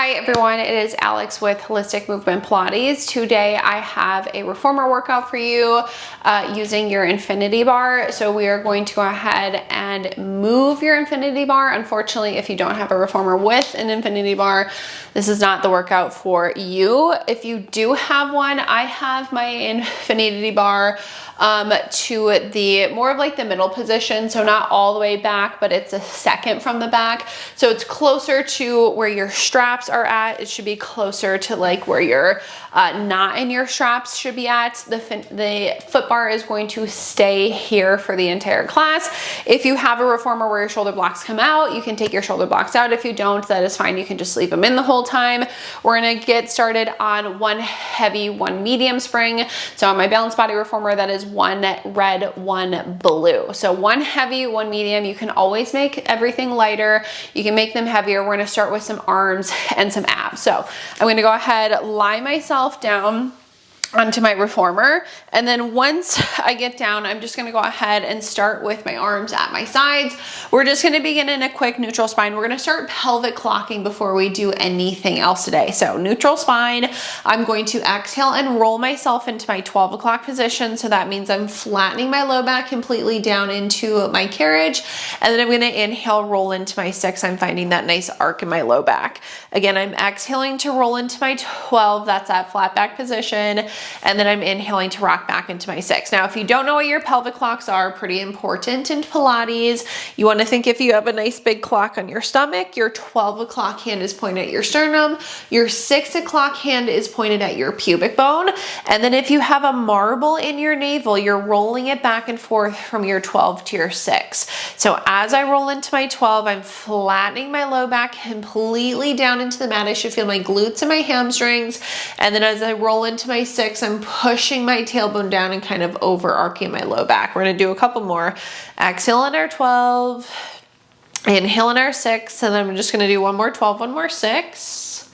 Hi everyone, it is Alex with Holistic Movement Pilates. Today I have a reformer workout for you using your infinity bar. So we are going to go ahead and move your infinity bar. Unfortunately, if you don't have a reformer with an infinity bar, this is not the workout for you. If you do have one, I have my infinity bar to the more of like the middle position, so not all the way back, but it's a second from the back, so it's closer to where your straps are at. It should be closer to like where your knot in your straps should be at. The foot bar is going to stay here for the entire class. If you have a reformer where your shoulder blocks come out, you can take your shoulder blocks out. If you don't, that is fine. You can just leave them in the whole time. We're gonna get started on one heavy, one medium spring. So on my balance body reformer, that is one red, one blue. So one heavy, one medium. You can always make everything lighter. You can make them heavier. We're gonna start with some arms and some abs. So I'm gonna go ahead, lie myself down onto my reformer, and then once I get down, I'm just gonna go ahead and start with my arms at my sides. We're just gonna begin in a quick neutral spine. We're gonna start pelvic clocking before we do anything else today. So neutral spine, I'm going to exhale and roll myself into my 12 o'clock position. So that means I'm flattening my low back completely down into my carriage, and then I'm gonna inhale, roll into my 6. I'm finding that nice arc in my low back. Again, I'm exhaling to roll into my 12, that's that flat back position. And then I'm inhaling to rock back into my 6. Now, if you don't know what your pelvic clocks are, pretty important in Pilates. You want to think if you have a nice big clock on your stomach, your 12 o'clock hand is pointed at your sternum, your 6 o'clock hand is pointed at your pubic bone. And then if you have a marble in your navel, you're rolling it back and forth from your 12 to your 6. So as I roll into my 12, I'm flattening my low back completely down into the mat. I should feel my glutes and my hamstrings. And then as I roll into my 6, I'm pushing my tailbone down and kind of overarching my low back. We're gonna do a couple more. Exhale in our 12, inhale in our 6, and then I'm just gonna do one more 12, one more 6.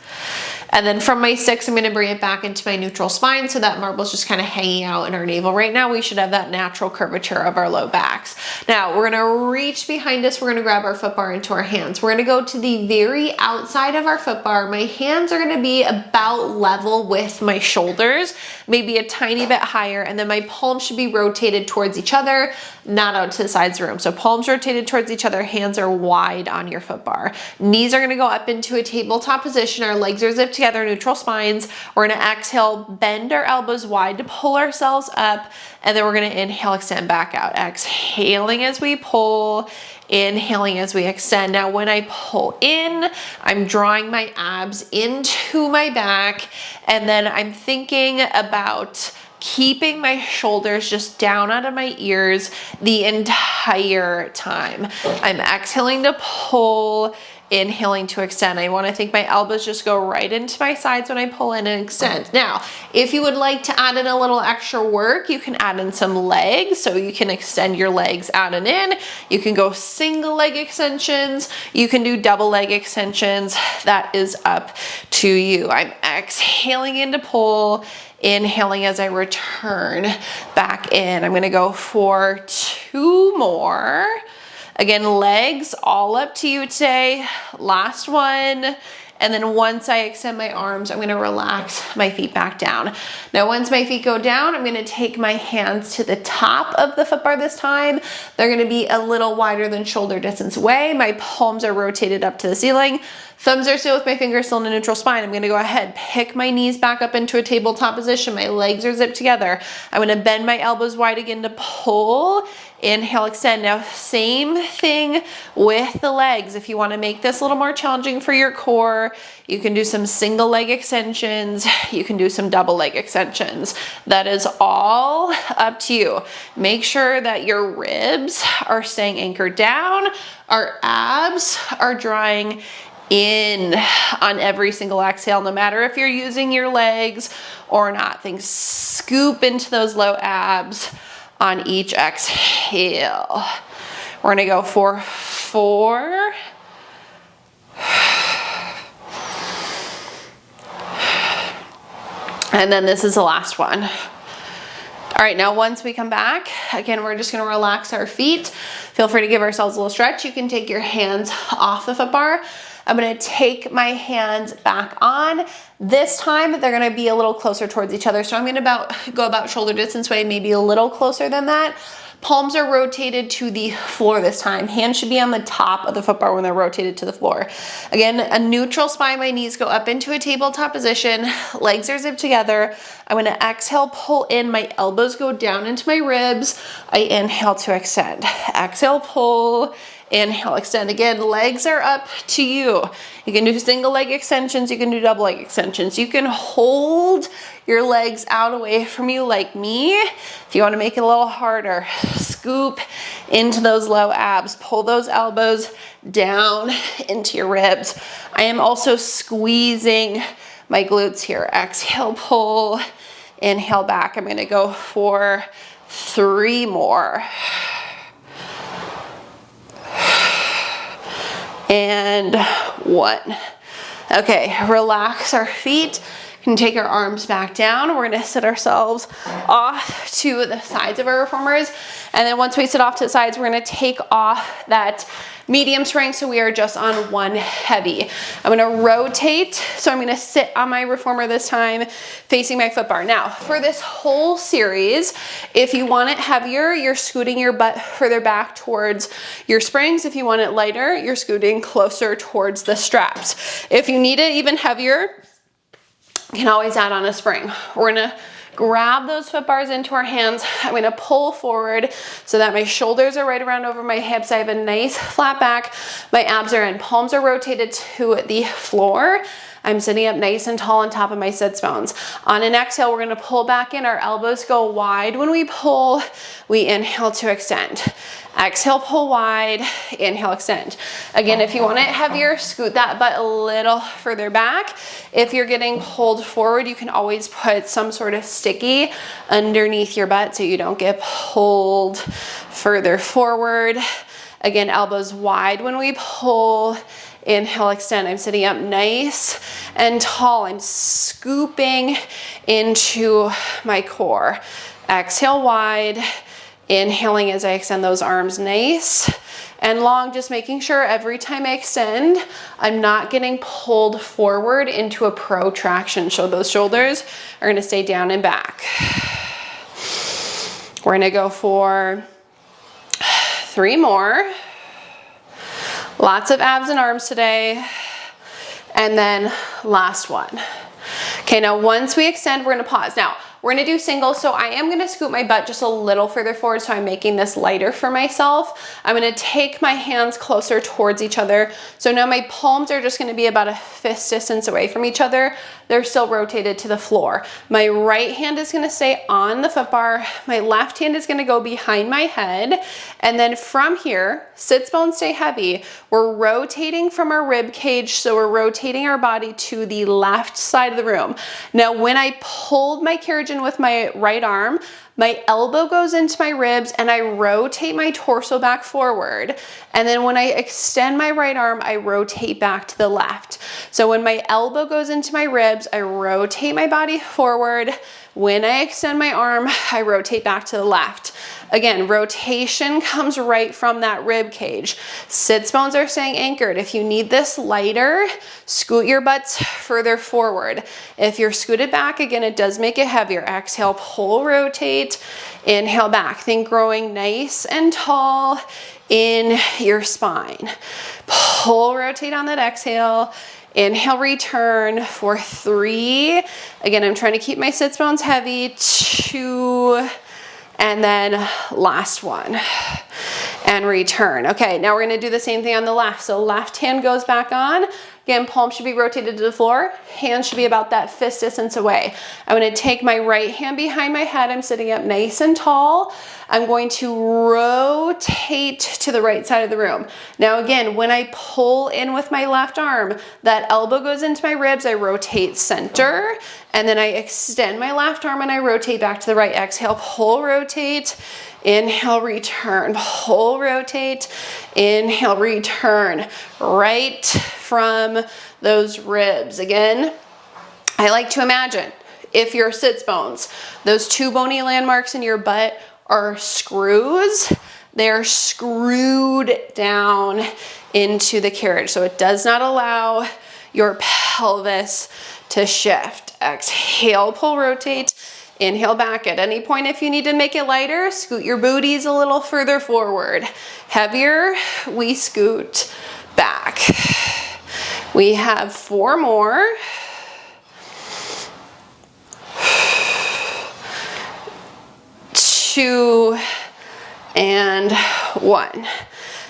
And then from my 6, I'm gonna bring it back into my neutral spine so that marble's just kind of hanging out in our navel. Right now, we should have that natural curvature of our low backs. Now, we're gonna reach behind us. We're gonna grab our foot bar into our hands. We're gonna go to the very outside of our foot bar. My hands are gonna be about level with my shoulders, maybe a tiny bit higher, and then my palms should be rotated towards each other, not out to the sides of the room. So palms rotated towards each other, hands are wide on your foot bar. Knees are gonna go up into a tabletop position. Our legs are zipped together, neutral spines. We're gonna exhale, bend our elbows wide to pull ourselves up, and then we're gonna inhale, extend back out. Exhaling as we pull, inhaling as we extend. Now, when I pull in, I'm drawing my abs into my back, and then I'm thinking about keeping my shoulders just down out of my ears the entire time. I'm exhaling to pull, inhaling to extend. I want to think my elbows just go right into my sides when I pull in and extend. Now, if you would like to add in a little extra work, you can add in some legs. So you can extend your legs out and in. You can go single leg extensions. You can do double leg extensions. That is up to you. I'm exhaling in to pull, inhaling as I return back in. I'm gonna go for 2 more. Again, legs all up to you today. Last one. And then once I extend my arms, I'm gonna relax my feet back down. Now, once my feet go down, I'm gonna take my hands to the top of the foot bar this time. They're gonna be a little wider than shoulder distance away. My palms are rotated up to the ceiling. Thumbs are still with my fingers still in a neutral spine. I'm gonna go ahead, pick my knees back up into a tabletop position. My legs are zipped together. I'm gonna bend my elbows wide again to pull. Inhale, extend. Now, same thing with the legs. If you want to make this a little more challenging for your core, you can do some single leg extensions. You can do some double leg extensions. That is all up to you. Make sure that your ribs are staying anchored down. Our abs are drawing in on every single exhale, no matter if you're using your legs or not. Things scoop into those low abs on each exhale. We're gonna go for 4. And then this is the last one. All right, now once we come back, again, we're just gonna relax our feet. Feel free to give ourselves a little stretch. You can take your hands off the foot bar I'm gonna take my hands back on. This time, they're gonna be a little closer towards each other. So I'm gonna go about shoulder distance away, maybe a little closer than that. Palms are rotated to the floor this time. Hands should be on the top of the foot bar when they're rotated to the floor. Again, a neutral spine. My knees go up into a tabletop position. Legs are zipped together. I'm gonna exhale, pull in. My elbows go down into my ribs. I inhale to extend. Exhale, pull. Inhale, extend. Again, legs are up to you. You can do single leg extensions. You can do double leg extensions. You can hold your legs out away from you like me. If you want to make it a little harder, scoop into those low abs. Pull those elbows down into your ribs. I am also squeezing my glutes here. Exhale, pull. Inhale back. I'm going to go for 3 more. And 1. Okay, relax our feet. Can take our arms back down. We're gonna sit ourselves off to the sides of our reformers. And then once we sit off to the sides, we're gonna take off that medium strength, so we are just on one heavy. I'm gonna rotate, so I'm gonna sit on my reformer this time, facing my foot bar. Now, for this whole series, if you want it heavier, you're scooting your butt further back towards your springs. If you want it lighter, you're scooting closer towards the straps. If you need it even heavier, you can always add on a spring. We're gonna grab those foot bars into our hands. I'm gonna pull forward so that my shoulders are right around over my hips. I have a nice flat back. My abs are in. Palms are rotated to the floor. I'm sitting up nice and tall on top of my sits bones. On an exhale, we're gonna pull back in. Our elbows go wide. When we pull, we inhale to extend. Exhale, pull wide, inhale, extend. Again, if you want it heavier, scoot that butt a little further back. If you're getting pulled forward, you can always put some sort of sticky underneath your butt so you don't get pulled further forward. Again, elbows wide when we pull. Inhale, extend. I'm sitting up nice and tall. I'm scooping into my core. Exhale, wide. Inhaling as I extend those arms nice and long, just making sure every time I extend, I'm not getting pulled forward into a protraction. So those shoulders are gonna stay down and back. We're gonna go for 3 more. Lots of abs and arms today. And then last one. Okay, now once we extend, we're gonna pause. Now, we're gonna do singles, so I am gonna scoot my butt just a little further forward, so I'm making this lighter for myself. I'm gonna take my hands closer towards each other. So now my palms are just gonna be about a fist distance away from each other. They're still rotated to the floor. My right hand is gonna stay on the foot bar. My left hand is gonna go behind my head. And then from here, sits bones stay heavy. We're rotating from our rib cage, so we're rotating our body to the left side of the room. Now, when I pulled my carriage in with my right arm, my elbow goes into my ribs and I rotate my torso back forward. And then when I extend my right arm, I rotate back to the left. So when my elbow goes into my ribs, I rotate my body forward. When I extend my arm, I rotate back to the left. Again, rotation comes right from that rib cage. Sits bones are staying anchored. If you need this lighter, scoot your butts further forward. If you're scooted back, again, it does make it heavier. Exhale, pull, rotate, inhale back. Think growing nice and tall in your spine. Pull, rotate on that exhale. Inhale, return for 3. Again, I'm trying to keep my sits bones heavy. 2, and then last one. And return. Okay, now we're gonna do the same thing on the left. So left hand goes back on. Again, palm should be rotated to the floor. Hands should be about that fist distance away. I'm gonna take my right hand behind my head. I'm sitting up nice and tall. I'm going to rotate to the right side of the room. Now again, when I pull in with my left arm, that elbow goes into my ribs, I rotate center, and then I extend my left arm and I rotate back to the right. Exhale, pull, rotate. Inhale, return, pull, rotate, inhale, return, right from those ribs. Again, I like to imagine if your sits bones, those 2 bony landmarks in your butt are screws, they're screwed down into the carriage. So it does not allow your pelvis to shift. Exhale, pull, rotate. Inhale back. At any point, if you need to make it lighter, scoot your booties a little further forward. Heavier, we scoot back. We have 4 more. 2 and 1.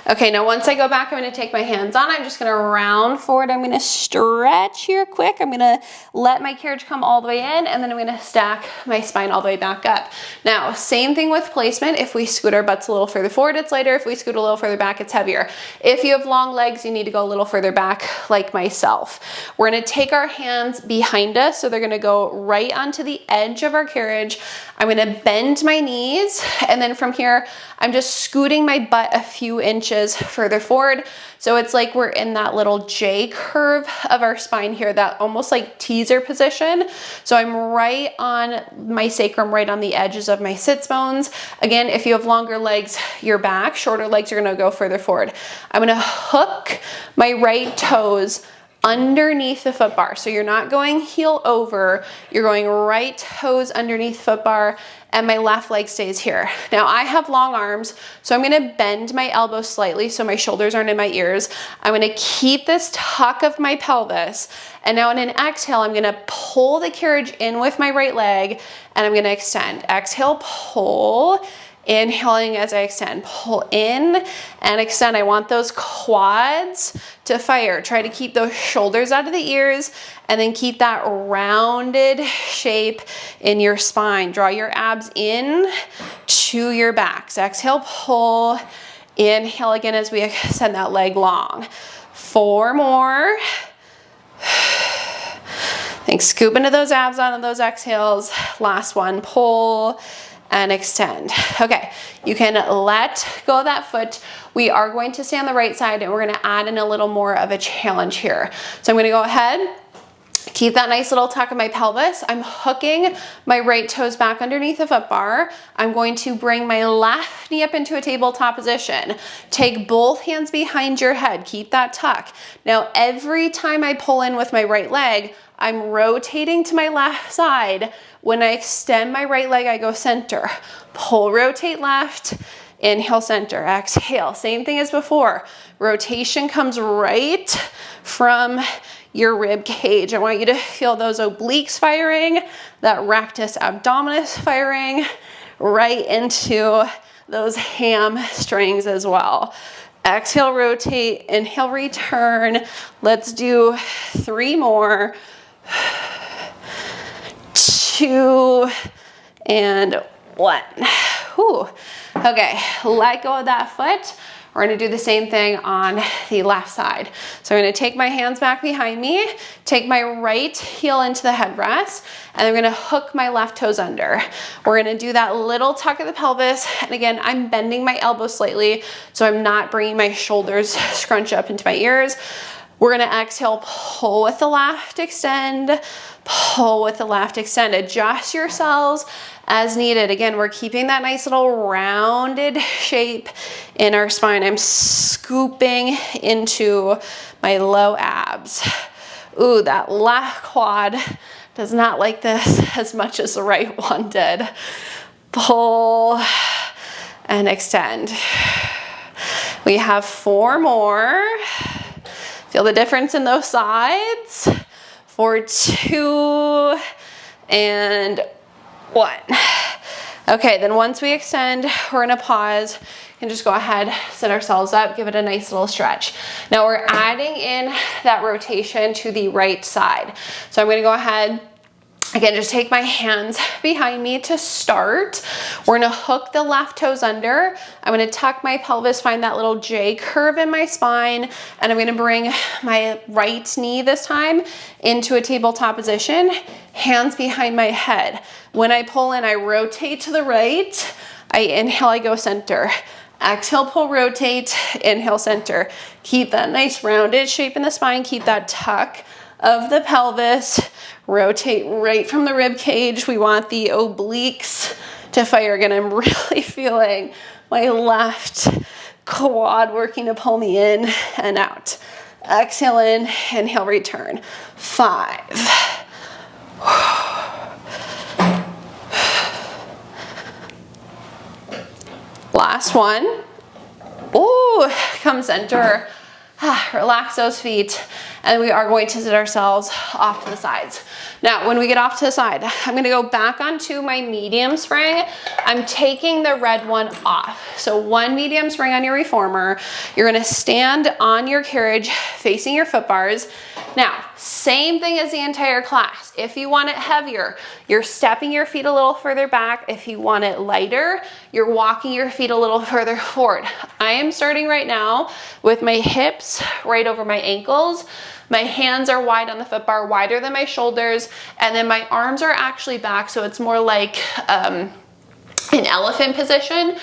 Okay, now once I go back, I'm gonna take my hands on. I'm just gonna round forward. I'm gonna stretch here quick. I'm gonna let my carriage come all the way in, and then I'm gonna stack my spine all the way back up. Now, same thing with placement. If we scoot our butts a little further forward, it's lighter. If we scoot a little further back, it's heavier. If you have long legs, you need to go a little further back, like myself. We're gonna take our hands behind us, so they're gonna go right onto the edge of our carriage. I'm gonna bend my knees, and then from here, I'm just scooting my butt a few inches further forward. So it's like we're in that little J curve of our spine here, that almost like teaser position. So I'm right on my sacrum, right on the edges of my sits bones. Again, if you have longer legs, your back, shorter legs, you're gonna go further forward. I'm gonna hook my right toes underneath the foot bar. So you're not going heel over, you're going right toes underneath foot bar, and my left leg stays here. Now I have long arms, so I'm gonna bend my elbows slightly so my shoulders aren't in my ears. I'm gonna keep this tuck of my pelvis, and now in an exhale, I'm gonna pull the carriage in with my right leg, and I'm gonna extend. Exhale, pull. Inhaling as I extend, pull in and extend. I want those quads to fire. Try to keep those shoulders out of the ears, and then keep that rounded shape in your spine. Draw your abs in to your backs. Exhale, pull. Inhale again as we extend that leg long. 4 more. Thanks. Scoop into those abs on those exhales. Last one, pull and extend. Okay, you can let go of that foot. We are going to stay on the right side, and we're gonna add in a little more of a challenge here. So I'm gonna go ahead, keep that nice little tuck of my pelvis. I'm hooking my right toes back underneath the foot bar. I'm going to bring my left knee up into a tabletop position. Take both hands behind your head, keep that tuck. Now, every time I pull in with my right leg, I'm rotating to my left side. When I extend my right leg, I go center. Pull, rotate left, inhale, center, exhale. Same thing as before. Rotation comes right from your rib cage. I want you to feel those obliques firing, that rectus abdominis firing right into those hamstrings as well. Exhale, rotate, inhale, return. Let's do 3 more. 2 and 1. Whew. Okay, let go of that foot. We're gonna do the same thing on the left side. So I'm gonna take my hands back behind me, take my right heel into the headrest, and I'm gonna hook my left toes under. We're gonna do that little tuck of the pelvis. And again, I'm bending my elbows slightly, so I'm not bringing my shoulders scrunch up into my ears. We're gonna exhale, pull with the left, extend, pull with the left, extend. Adjust yourselves as needed. Again, we're keeping that nice little rounded shape in our spine. I'm scooping into my low abs. Ooh, that left quad does not like this as much as the right one did. Pull and extend. We have 4 more. Feel the difference in those sides. For 2 and 1. Okay, then once we extend, we're gonna pause and just go ahead, sit ourselves up, give it a nice little stretch. Now we're adding in that rotation to the right side. So I'm gonna go ahead, again, just take my hands behind me to start. We're gonna hook the left toes under. I'm gonna tuck my pelvis, find that little J curve in my spine, and I'm gonna bring my right knee this time into a tabletop position, hands behind my head. When I pull in, I rotate to the right. I inhale, I go center. Exhale, pull, rotate, inhale, center. Keep that nice rounded shape in the spine. Keep that tuck of the pelvis. Rotate right from the rib cage. We want the obliques to fire. Again, I'm really feeling my left quad working to pull me in and out. Exhale in, inhale, return. 5. Last one. Ooh, come center. Relax those feet, and we are going to sit ourselves off to the sides. Now, when we get off to the side, I'm gonna go back onto my medium spring. I'm taking the red one off. So 1 medium spring on your reformer. You're gonna stand on your carriage facing your foot bars. Now, same thing as the entire class. If you want it heavier, you're stepping your feet a little further back. If you want it lighter, you're walking your feet a little further forward. I am starting right now with my hips right over my ankles. My hands are wide on the foot bar, wider than my shoulders, and then my arms are actually back, so it's more like an elephant position.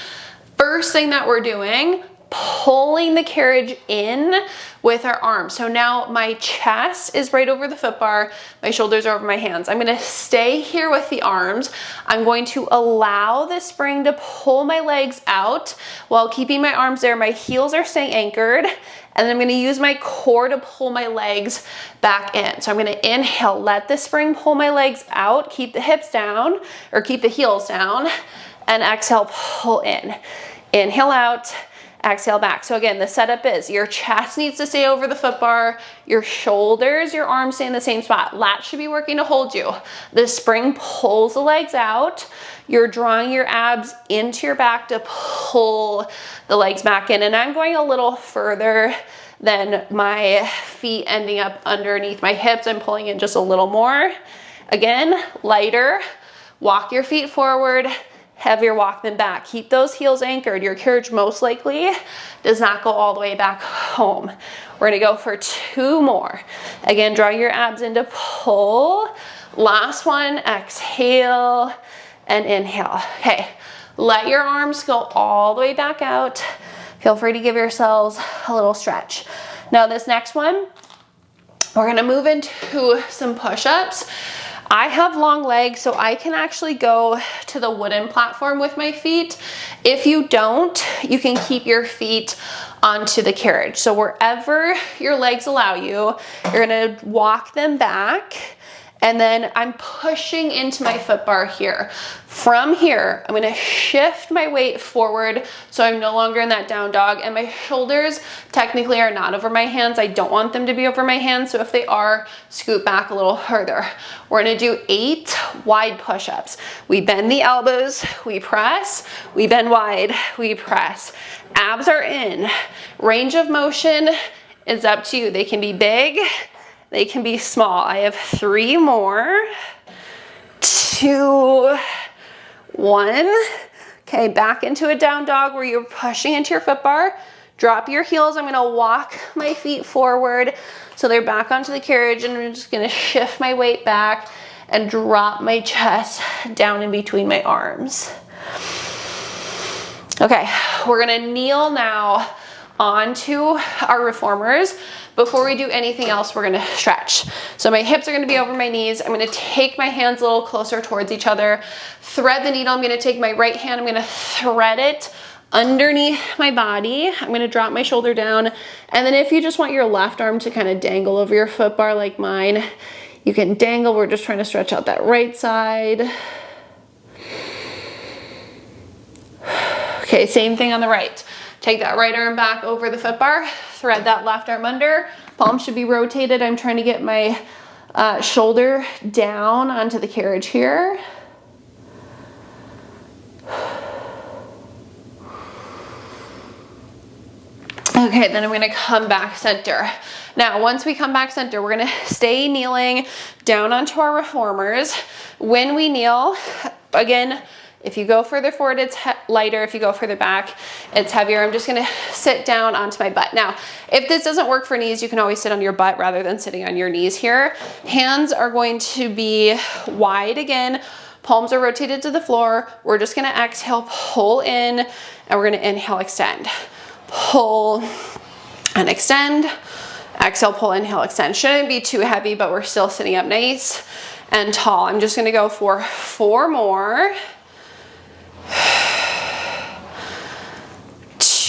First thing that we're doing, pulling the carriage in with our arms. So now my chest is right over the foot bar, my shoulders are over my hands. I'm gonna stay here with the arms. I'm going to allow the spring to pull my legs out while keeping my arms there. My heels are staying anchored, and then I'm gonna use my core to pull my legs back in. So I'm gonna inhale, let the spring pull my legs out, keep the hips down, or keep the heels down, and exhale, pull in. Inhale out, exhale back. So again, the setup is your chest needs to stay over the foot bar, your shoulders, your arms stay in the same spot. Lat should be working to hold you. The spring pulls the legs out. You're drawing your abs into your back to pull the legs back in. And I'm going a little further than my feet ending up underneath my hips. I'm pulling in just a little more. Again, lighter. Walk your feet forward. Heavier walk them back. Keep those heels anchored. Your carriage most likely does not go all the way back home. We're gonna go for 2 more. Again, draw your abs into pull. Last one, exhale and inhale. Okay, let your arms go all the way back out. Feel free to give yourselves a little stretch. Now this next one, we're gonna move into some push-ups. I have long legs, so I can actually go to the wooden platform with my feet. If you don't, you can keep your feet onto the carriage. So wherever your legs allow you, you're gonna walk them back, and then I'm pushing into my foot bar here. From here, I'm gonna shift my weight forward so I'm no longer in that down dog, and my shoulders technically are not over my hands. I don't want them to be over my hands, so if they are, scoot back a little further. We're gonna do 8 wide push-ups. We bend the elbows, we press, we bend wide, we press. Abs are in. Range of motion is up to you. They can be big, they can be small. I have 3 more. 2, 1. Okay, back into a down dog where you're pushing into your foot bar. Drop your heels. I'm gonna walk my feet forward so they're back onto the carriage, and I'm just gonna shift my weight back and drop my chest down in between my arms. Okay, we're gonna kneel now onto our reformers. Before we do anything else, we're gonna stretch. So my hips are gonna be over my knees. I'm gonna take my hands a little closer towards each other. Thread the needle. I'm gonna take my right hand, I'm gonna thread it underneath my body. I'm gonna drop my shoulder down. And then if you just want your left arm to kind of dangle over your foot bar like mine, you can dangle. We're just trying to stretch out that right side. Okay, same thing on the right. Take that right arm back over the foot bar, thread that left arm under. Palm should be rotated. I'm trying to get my shoulder down onto the carriage here. Okay, then I'm gonna come back center. Now, once we come back center, we're gonna stay kneeling down onto our reformers. When we kneel, again, if you go further forward, it's lighter. If you go further back, it's heavier. I'm just gonna sit down onto my butt. Now, if this doesn't work for knees, you can always sit on your butt rather than sitting on your knees here. Hands are going to be wide again. Palms are rotated to the floor. We're just gonna exhale, pull in, and we're gonna inhale, extend. Pull and extend. Exhale, pull, inhale, extend. Shouldn't be too heavy, but we're still sitting up nice and tall. I'm just gonna go for 4 more.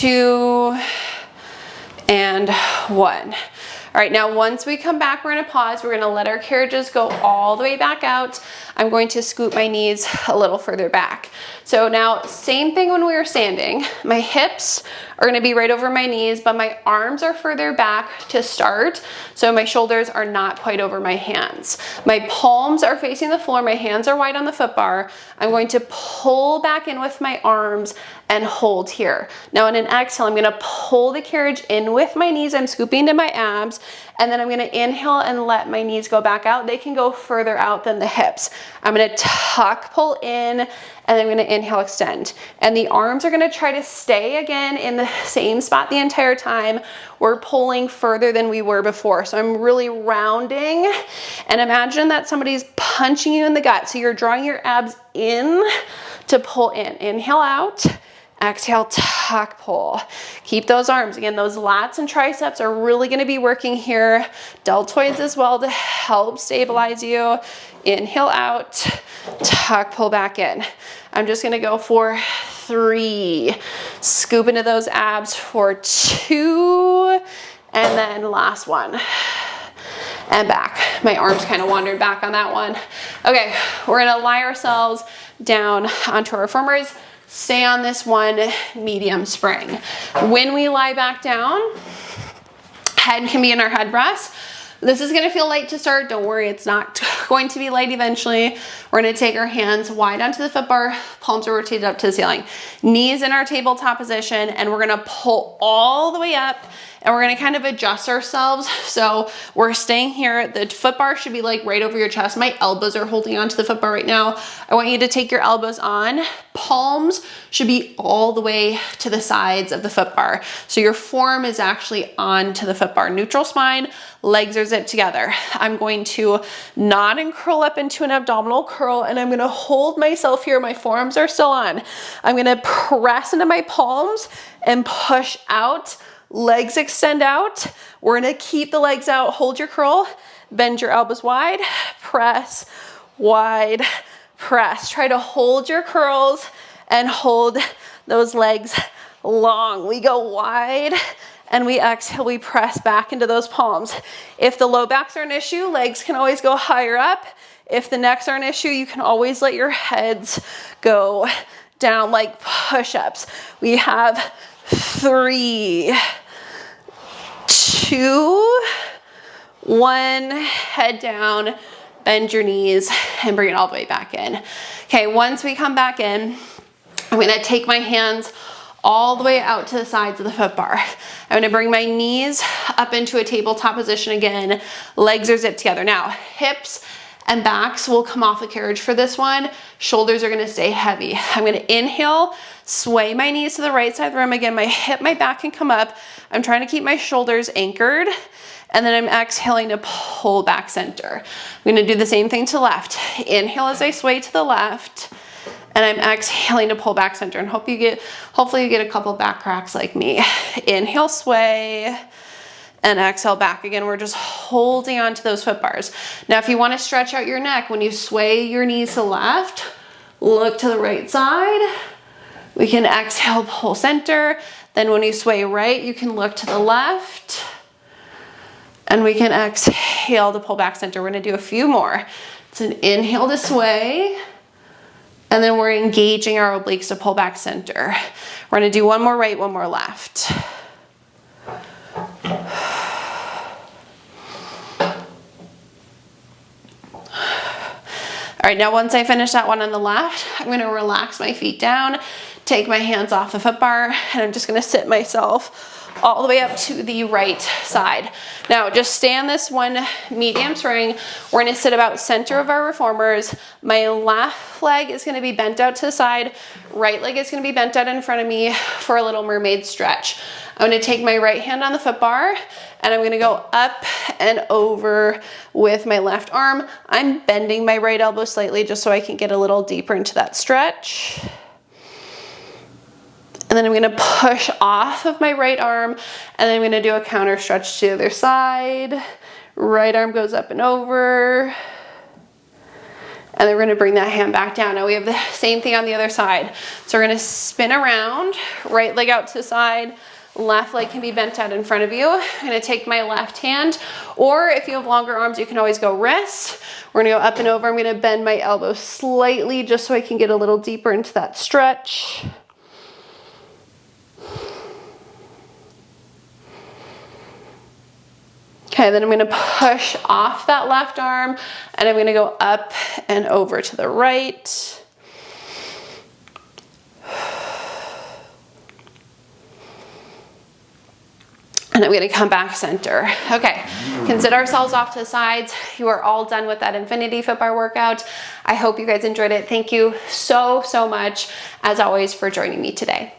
2, and 1. All right, now once we come back, we're gonna pause. We're gonna let our carriages go all the way back out. I'm going to scoot my knees a little further back. So now, same thing when we were standing. My hips are gonna be right over my knees, but my arms are further back to start. So my shoulders are not quite over my hands. My palms are facing the floor. My hands are wide on the foot bar. I'm going to pull back in with my arms and hold here. Now in an exhale, I'm gonna pull the carriage in with my knees. I'm scooping to my abs, and then I'm gonna inhale and let my knees go back out. They can go further out than the hips. I'm gonna tuck, pull in, and then I'm gonna inhale, extend. And the arms are gonna try to stay again in the same spot the entire time. We're pulling further than we were before. So I'm really rounding, and imagine that somebody's punching you in the gut. So you're drawing your abs in to pull in. Inhale out. Exhale, tuck, pull. Keep those arms. Again, those lats and triceps are really gonna be working here. Deltoids as well to help stabilize you. Inhale out, tuck, pull back in. I'm just gonna go for 3. Scoop into those abs for 2, and then last one. And back. My arms kind of wandered back on that one. Okay, we're gonna lie ourselves down onto our reformers. Stay on this one medium spring. When we lie back down, head can be in our headrest. This is gonna feel light to start. Don't worry, it's not going to be light eventually. We're gonna take our hands wide onto the foot bar, palms are rotated up to the ceiling. Knees in our tabletop position, and we're gonna pull all the way up, and we're gonna kind of adjust ourselves. So we're staying here. The foot bar should be like right over your chest. My elbows are holding onto the foot bar right now. I want you to take your elbows on. Palms should be all the way to the sides of the foot bar. So your form is actually onto the foot bar. Neutral spine, legs are zipped together. I'm going to nod and curl up into an abdominal curl, and I'm gonna hold myself here. My forearms are still on. I'm gonna press into my palms and push out. Legs extend out. We're gonna keep the legs out. Hold your curl, bend your elbows wide, press, wide, press. Try to hold your curls and hold those legs long. We go wide, and we exhale, we press back into those palms. If the low backs are an issue, legs can always go higher up. If the necks are an issue, you can always let your heads go down like push-ups. We have 3, 2, 1, head down, bend your knees, and bring it all the way back in. Okay, once we come back in, I'm gonna take my hands all the way out to the sides of the foot bar. I'm gonna bring my knees up into a tabletop position again. Legs are zipped together. Now, hips and backs will come off the carriage for this one. Shoulders are gonna stay heavy. I'm gonna inhale, sway my knees to the right side of the room. Again, my hip, my back can come up. I'm trying to keep my shoulders anchored, and then I'm exhaling to pull back center. I'm gonna do the same thing to left. Inhale as I sway to the left, and I'm exhaling to pull back center, and hopefully you get a couple back cracks like me. Inhale, sway, and exhale back. Again, we're just holding on to those foot bars. Now, if you want to stretch out your neck, when you sway your knees to the left, look to the right side. We can exhale, pull center. Then when you sway right, you can look to the left, and we can exhale to pull back center. We're gonna do a few more. It's an inhale to sway, and then we're engaging our obliques to pull back center. We're gonna do one more right, one more left. All right, now once I finish that one on the left, I'm gonna relax my feet down, take my hands off the foot bar, and I'm just gonna sit myself all the way up to the right side. Now, just stay on this one medium spring. We're gonna sit about center of our reformers. My left leg is gonna be bent out to the side. Right leg is gonna be bent out in front of me for a little mermaid stretch. I'm gonna take my right hand on the foot bar, and I'm gonna go up and over with my left arm. I'm bending my right elbow slightly just so I can get a little deeper into that stretch. And then I'm gonna push off of my right arm, and then I'm gonna do a counter stretch to the other side. Right arm goes up and over. And then we're gonna bring that hand back down. Now we have the same thing on the other side. So we're gonna spin around, right leg out to the side, left leg can be bent out in front of you. I'm gonna take my left hand, or if you have longer arms, you can always go wrist. We're gonna go up and over. I'm gonna bend my elbow slightly just so I can get a little deeper into that stretch. Okay, then I'm gonna push off that left arm and I'm gonna go up and over to the right. And I'm gonna come back center. Okay, consider ourselves off to the sides. You are all done with that infinity foot bar workout. I hope you guys enjoyed it. Thank you so much, as always, for joining me today.